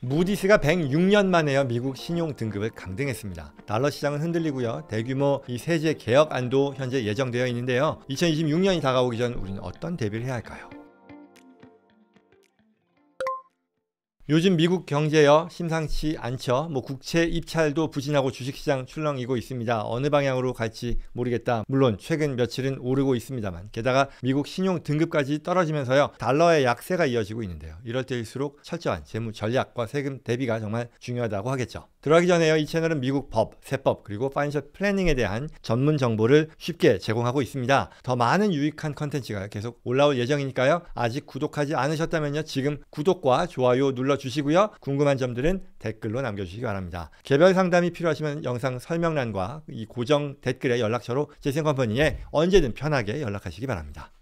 무디스가 106년 만에요 미국 신용 등급을 강등했습니다. 달러 시장은 흔들리고요. 대규모 이 세제 개혁안도 현재 예정되어 있는데요. 2026년이 다가오기 전 우리는 어떤 대비를 해야 할까요? 요즘 미국 경제요 심상치 않죠. 국채 입찰도 부진하고 주식시장 출렁이고 있습니다. 어느 방향으로 갈지 모르겠다. 물론 최근 며칠은 오르고 있습니다만 게다가 미국 신용 등급까지 떨어지면서요 달러의 약세가 이어지고 있는데요. 이럴 때일수록 철저한 재무 전략과 세금 대비가 정말 중요하다고 하겠죠. 들어가기 전에요 이 채널은 미국 법, 세법 그리고 파이낸셜 플래닝에 대한 전문 정보를 쉽게 제공하고 있습니다. 더 많은 유익한 컨텐츠가 계속 올라올 예정이니까요. 아직 구독하지 않으셨다면요 지금 구독과 좋아요 눌러주시고요. 궁금한 점들은 댓글로 남겨주시기 바랍니다. 개별 상담이 필요하시면 영상 설명란과 이 고정 댓글에 연락처로 재생컴퍼니에 언제든 편하게 연락하시기 바랍니다.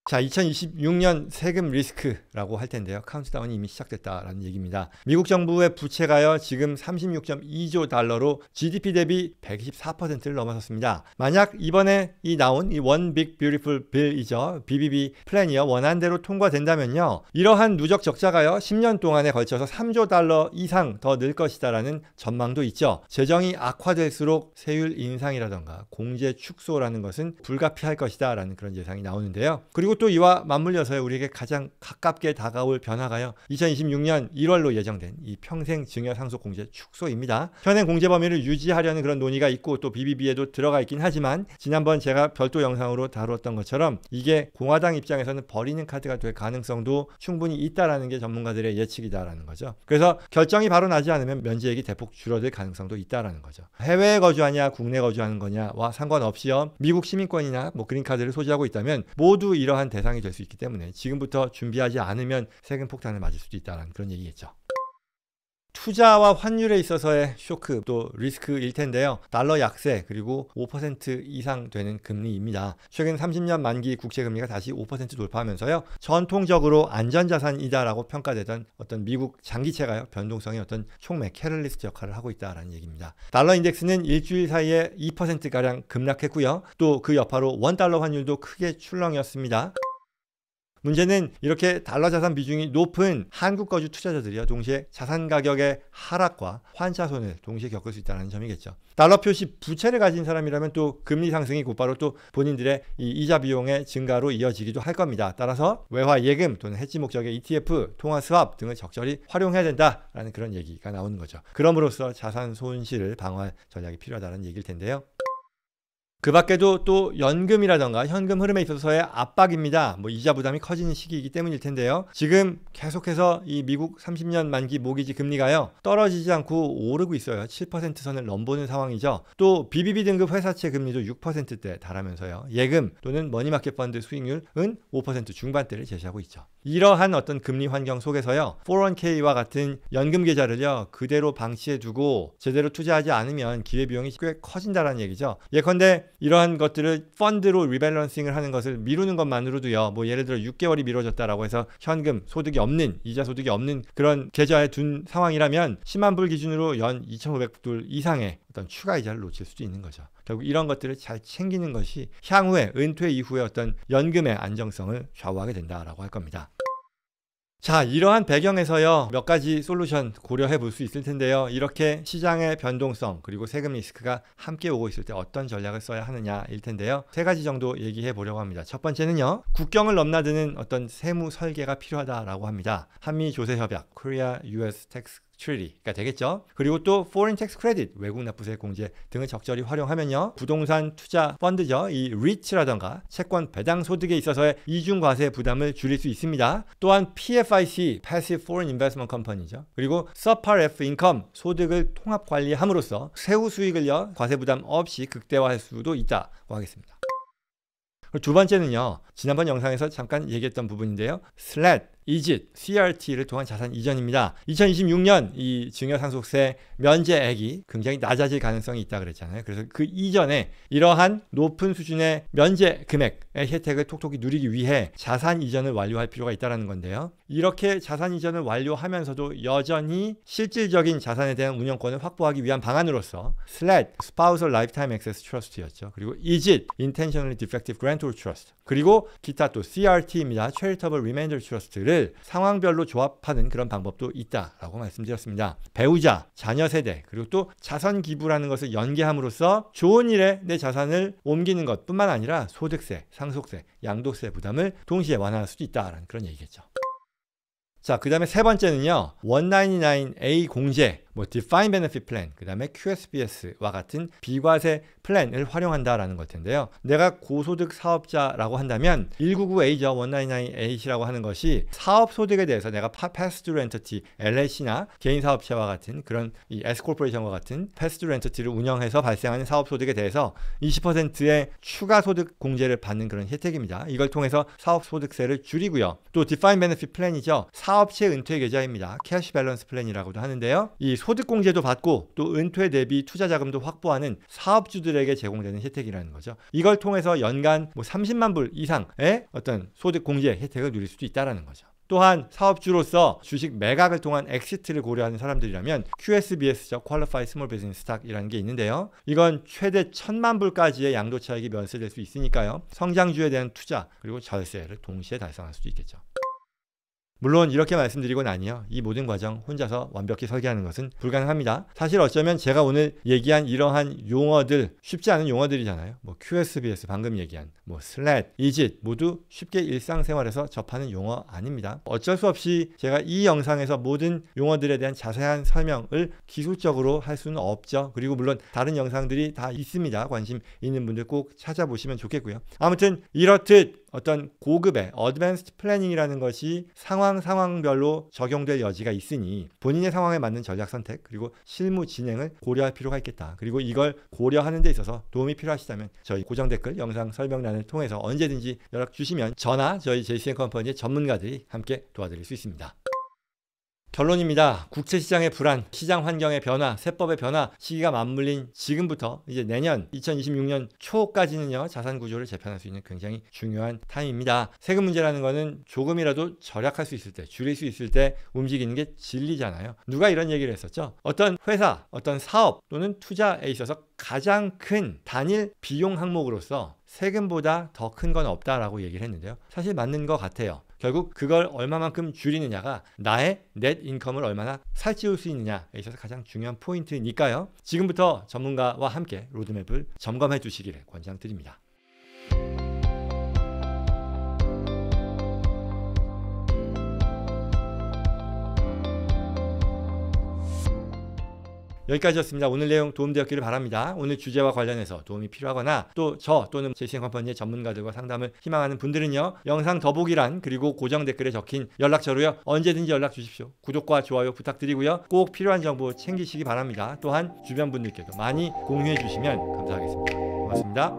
자, 2026년 세금 리스크라고 할 텐데요. 카운트다운이 이미 시작됐다라는 얘기입니다. 미국 정부의 부채가요, 지금 36.2조 달러로 GDP 대비 124%를 넘어섰습니다. 만약 이번에 나온 이 One Big Beautiful Bill이죠. BBB 플랜이요, 원안대로 통과된다면요. 이러한 누적 적자가요, 10년 동안에 걸쳐서 3조 달러 이상 더 늘 것이다라는 전망도 있죠. 재정이 악화될수록 세율 인상이라던가 공제 축소라는 것은 불가피할 것이다라는 그런 예상이 나오는데요. 그리고 또 이와 맞물려서 우리에게 가장 가깝게 다가올 변화가요 2026년 1월로 예정된 이 평생 증여 상속 공제 축소입니다. 현행 공제 범위를 유지하려는 그런 논의가 있고 또 BBB에도 들어가 있긴 하지만 지난번 제가 별도 영상으로 다루었던 것처럼 이게 공화당 입장에서는 버리는 카드가 될 가능성도 충분히 있다라는 게 전문가들의 예측이다라는 거죠. 그래서 결정이 바로 나지 않으면 면제액이 대폭 줄어들 가능성도 있다라는 거죠. 해외에 거주하냐 국내 거주하는 거냐와 상관없이요 미국 시민권이나 그린카드를 소지하고 있다면 모두 이러한 대상이 될 수 있기 때문에 지금부터 준비하지 않으면 세금 폭탄을 맞을 수도 있다는 그런 얘기겠죠. 투자와 환율에 있어서의 쇼크 또 리스크일 텐데요. 달러 약세 그리고 5% 이상 되는 금리입니다. 최근 30년 만기 국채금리가 다시 5% 돌파하면서요. 전통적으로 안전자산이다라고 평가되던 어떤 미국 장기채가요. 변동성의 어떤 촉매 캐럴리스트 역할을 하고 있다라는 얘기입니다. 달러 인덱스는 일주일 사이에 2%가량 급락했고요. 또 그 여파로 원달러 환율도 크게 출렁이었습니다. 문제는 이렇게 달러 자산 비중이 높은 한국 거주 투자자들이요 동시에 자산 가격의 하락과 환차 손해를 동시에 겪을 수 있다는 점이겠죠. 달러 표시 부채를 가진 사람이라면 또 금리 상승이 곧바로 또 본인들의 이 이자 비용의 증가로 이어지기도 할 겁니다. 따라서 외화 예금 또는 해지 목적의 ETF, 통화 스왑 등을 적절히 활용해야 된다라는 그런 얘기가 나오는 거죠. 그럼으로써 자산 손실을 방어할 전략이 필요하다는 얘기일 텐데요. 그 밖에도 또 연금이라던가 현금 흐름에 있어서의 압박입니다. 이자 부담이 커지는 시기이기 때문일 텐데요. 지금 계속해서 이 미국 30년 만기 모기지 금리가요. 떨어지지 않고 오르고 있어요. 7% 선을 넘보는 상황이죠. 또 BBB 등급 회사채 금리도 6%대 달하면서요. 예금 또는 머니마켓 펀드 수익률은 5% 중반대를 제시하고 있죠. 이러한 어떤 금리 환경 속에서요. 401k와 같은 연금 계좌를요. 그대로 방치해 두고 제대로 투자하지 않으면 기회비용이 꽤 커진다는 얘기죠. 예컨대 이러한 것들을 펀드로 리밸런싱을 하는 것을 미루는 것만으로도요. 예를 들어 6개월이 미뤄졌다라고 해서 현금 소득이 없는 이자 소득이 없는 그런 계좌에 둔 상황이라면 10만 불 기준으로 연 2,500불 이상의 어떤 추가 이자를 놓칠 수도 있는 거죠. 결국 이런 것들을 잘 챙기는 것이 향후에 은퇴 이후의 어떤 연금의 안정성을 좌우하게 된다라고 할 겁니다. 자, 이러한 배경에서요 몇 가지 솔루션 고려해 볼 수 있을 텐데요. 이렇게 시장의 변동성 그리고 세금 리스크가 함께 오고 있을 때 어떤 전략을 써야 하느냐일 텐데요. 세 가지 정도 얘기해 보려고 합니다. 첫 번째는요, 국경을 넘나드는 어떤 세무 설계가 필요하다라고 합니다. 한미 조세 협약, Korea-US Tax Treaty가 되겠죠. 그리고 또 Foreign Tax Credit, 외국 납부세 공제 등을 적절히 활용하면요, 부동산 투자 펀드죠, 이 REIT라던가 채권 배당 소득에 있어서의 이중 과세 부담을 줄일 수 있습니다. 또한 PFIC, Passive Foreign Investment Company죠. 그리고 Subpart F Income, 소득을 통합 관리함으로써 세후 수익을요 과세 부담 없이 극대화할 수도 있다고 하겠습니다. 두 번째는요, 지난번 영상에서 잠깐 얘기했던 부분인데요. SLAT, EJIT, CRT를 통한 자산 이전입니다. 2026년 이 증여상속세 면제액이 굉장히 낮아질 가능성이 있다 그랬잖아요. 그래서 그 이전에 이러한 높은 수준의 면제 금액의 혜택을 톡톡히 누리기 위해 자산 이전을 완료할 필요가 있다는 건데요. 이렇게 자산 이전을 완료하면서도 여전히 실질적인 자산에 대한 운영권을 확보하기 위한 방안으로서 SLAT, Spousal Lifetime Access Trust였죠. 그리고 EJIT, Intentionally Defective Grantor Trust, 그리고 기타 또 CRT입니다. Charitable Remainder Trust를 용어들을 상황별로 조합하는 그런 방법도 있다라고 말씀드렸습니다. 배우자, 자녀 세대, 그리고 또 자선 기부라는 것을 연계함으로써 좋은 일에 내 자산을 옮기는 것뿐만 아니라 소득세, 상속세, 양도세 부담을 동시에 완화할 수도 있다라는 그런 얘기겠죠. 자, 그 다음에 세 번째는요, 199A 공제, Defined Benefit Plan, 그 다음에 QSBS와 같은 비과세 플랜을 활용한다라는 것 텐데요. 내가 고소득 사업자라고 한다면 199A죠. 199A라고 하는 것이 사업소득에 대해서 내가 Pass-through Entity, LLC나 개인사업체와 같은 그런 이 Scorporation과 같은 Pass-through Entity를 운영해서 발생하는 사업소득에 대해서 20%의 추가 소득 공제를 받는 그런 혜택입니다. 이걸 통해서 사업소득세를 줄이고요. 또 Defined Benefit Plan이죠. 사업체 은퇴 계좌입니다. Cash Balance Plan이라고도 하는데요. 이 소득공제도 받고 또 은퇴 대비 투자 자금도 확보하는 사업주들에게 제공되는 혜택이라는 거죠. 이걸 통해서 연간 30만 불 이상의 어떤 소득공제 혜택을 누릴 수도 있다는 거죠. 또한 사업주로서 주식 매각을 통한 엑시트를 고려하는 사람들이라면 QSBS죠. Qualified Small Business Stock이라는 게 있는데요. 이건 최대 1,000만 불까지의 양도 차익이 면세될 수 있으니까요. 성장주에 대한 투자 그리고 절세를 동시에 달성할 수도 있겠죠. 물론 이렇게 말씀드리고 나니요, 이 모든 과정 혼자서 완벽히 설계하는 것은 불가능합니다. 사실 어쩌면 제가 오늘 얘기한 이러한 용어들, 쉽지 않은 용어들이잖아요. QSBS 방금 얘기한 슬랫, 이짓 모두 쉽게 일상생활에서 접하는 용어 아닙니다. 어쩔 수 없이 제가 이 영상에서 모든 용어들에 대한 자세한 설명을 기술적으로 할 수는 없죠. 그리고 물론 다른 영상들이 다 있습니다. 관심 있는 분들 꼭 찾아보시면 좋겠고요. 아무튼 이렇듯 어떤 고급의 어드밴스드 플래닝이라는 것이 상황별로 적용될 여지가 있으니 본인의 상황에 맞는 전략 선택 그리고 실무 진행을 고려할 필요가 있겠다. 그리고 이걸 고려하는 데 있어서 도움이 필요하시다면 저희 고정 댓글 영상 설명란을 통해서 언제든지 연락 주시면 저나 저희 JCN컴퍼니의 전문가들이 함께 도와드릴 수 있습니다. 결론입니다. 국채시장의 불안, 시장 환경의 변화, 세법의 변화, 시기가 맞물린 지금부터 이제 내년 2026년 초까지는요, 자산 구조를 재편할 수 있는 굉장히 중요한 타임입니다. 세금 문제라는 거는 조금이라도 절약할 수 있을 때, 줄일 수 있을 때 움직이는 게 진리잖아요. 누가 이런 얘기를 했었죠? 어떤 회사, 어떤 사업 또는 투자에 있어서 가장 큰 단일 비용 항목으로서 세금보다 더 큰 건 없다라고 얘기를 했는데요. 사실 맞는 것 같아요. 결국 그걸 얼마만큼 줄이느냐가 나의 넷 인컴을 얼마나 살찌울 수 있느냐에 있어서 가장 중요한 포인트니까요. 지금부터 전문가와 함께 로드맵을 점검해 주시기를 권장드립니다. 여기까지였습니다. 오늘 내용 도움되었기를 바랍니다. 오늘 주제와 관련해서 도움이 필요하거나 또 저 또는 JCN컴퍼니의 전문가들과 상담을 희망하는 분들은요, 영상 더보기란 그리고 고정 댓글에 적힌 연락처로요, 언제든지 연락 주십시오. 구독과 좋아요 부탁드리고요. 꼭 필요한 정보 챙기시기 바랍니다. 또한 주변 분들께도 많이 공유해 주시면 감사하겠습니다. 고맙습니다.